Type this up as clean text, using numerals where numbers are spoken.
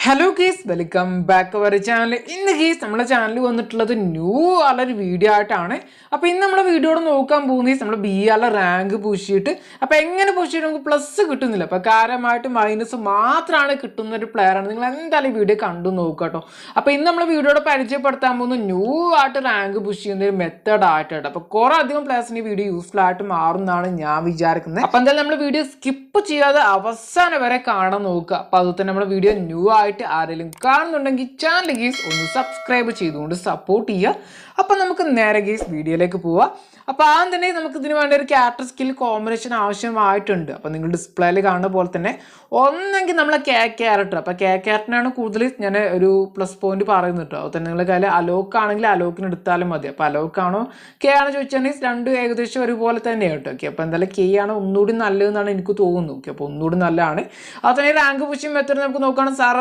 Hello guys welcome back our channel. ഇന്ന് guys നമ്മുടെ channel വന്നിട്ടുള്ളത് ന്യൂ ആളൊരു വീഡിയോ ആയിട്ടാണ്. അപ്പോൾ ഇന്ന് നമ്മുടെ വീഡിയോയുടെ നോക്കാൻ പോകുന്നത് നമ്മൾ ബി ആളെ റാങ്ക് പുഷിയിട്ട് അപ്പോൾ എങ്ങനെ പുഷിയിട്ട് നമുക്ക് പ്ലസ് കിട്ടുന്നില്ല, അപ്പോൾ കാര്യമായിട്ട് മൈനസ് മാത്രമാണ് കിട്ടുന്ന ഒരു പ്ലെയറാണ്. നിങ്ങൾ എന്തായാലും ഈ വീഡിയോ കണ്ടു നോക്കുക കേട്ടോ. അപ്പോൾ ഇന്ന് നമ്മൾ വീഡിയോയുടെ പരിചയപ്പെടുത്താൻ പോകുന്നത് ന്യൂ ആയിട്ട് റാങ്ക് പുഷ് ചെയ്യുന്ന ഒരു മെത്തേഡ് ആയിട്ടാണ്. അപ്പോൾ കുറേ അധികം പ്ലേയേഴ്സിന് ഈ വീഡിയോ യൂസ്ഫുൾ ആയിട്ട് മാറുന്നതാണ് ഞാൻ വിചാരിക്കുന്നത്. അപ്പോൾ എന്തായാലും നമ്മൾ വീഡിയോ സ്കിപ്പ് ചെയ്യാതെ അവസാനം വരെ കാണാൻ നോക്കുക. അപ്പോൾ അതുപോലെ തന്നെ നമ്മുടെ വീഡിയോ ന്യൂ ആയിട്ട് ആരെങ്കിലും കാണുന്നുണ്ടെങ്കിൽ ചാനൽ ഗീസ് ഒന്ന് സബ്സ്ക്രൈബ് ചെയ്തുകൊണ്ട് സപ്പോർട്ട് ചെയ്യുക. അപ്പം നമുക്ക് നേരെ ഗീസ് വീഡിയോയിലേക്ക് പോവാം. അപ്പോൾ ആദ്യം തന്നെ നമുക്ക് ഇതിന് വേണ്ട ഒരു ക്യാരക്ടർ സ്കിൽ കോമ്പിനേഷൻ ആവശ്യമായിട്ടുണ്ട്. അപ്പോൾ നിങ്ങൾ ഡിസ്പ്ലേയിൽ കാണുന്ന പോലെ തന്നെ ഒന്നെങ്കിൽ നമ്മളെ ക്യാരക്ടർ, അപ്പോൾ ക്യാരക്ടറിനാണ് കൂടുതൽ ഞാൻ ഒരു പ്ലസ് പോയിന്റ് പറയുന്നത് കേട്ടോ. അപ്പോൾ തന്നെ നിങ്ങളുടെ കയ്യിൽ അലോക്ക് ആണെങ്കിൽ അലോക്കിന് എടുത്താലും മതി. അപ്പോൾ അലോക്കാണോ കെ ആണോ ചോദിച്ചാൽ രണ്ടും ഏകദേശം ഒരുപോലെ തന്നെയാണ് കേട്ടോ. ഓക്കെ, അപ്പോൾ എന്തായാലും കെ ആണ് ഒന്നുകൂടി നല്ലതെന്നാണ് എനിക്ക് തോന്നുന്നു. ഓക്കെ, അപ്പോൾ ഒന്നുകൂടി നല്ലതാണ്. അത് തന്നെ റാങ്ക് പുഷിംഗ് മെത്തേഡ് നമുക്ക് നോക്കുകയാണെങ്കിൽ സാർ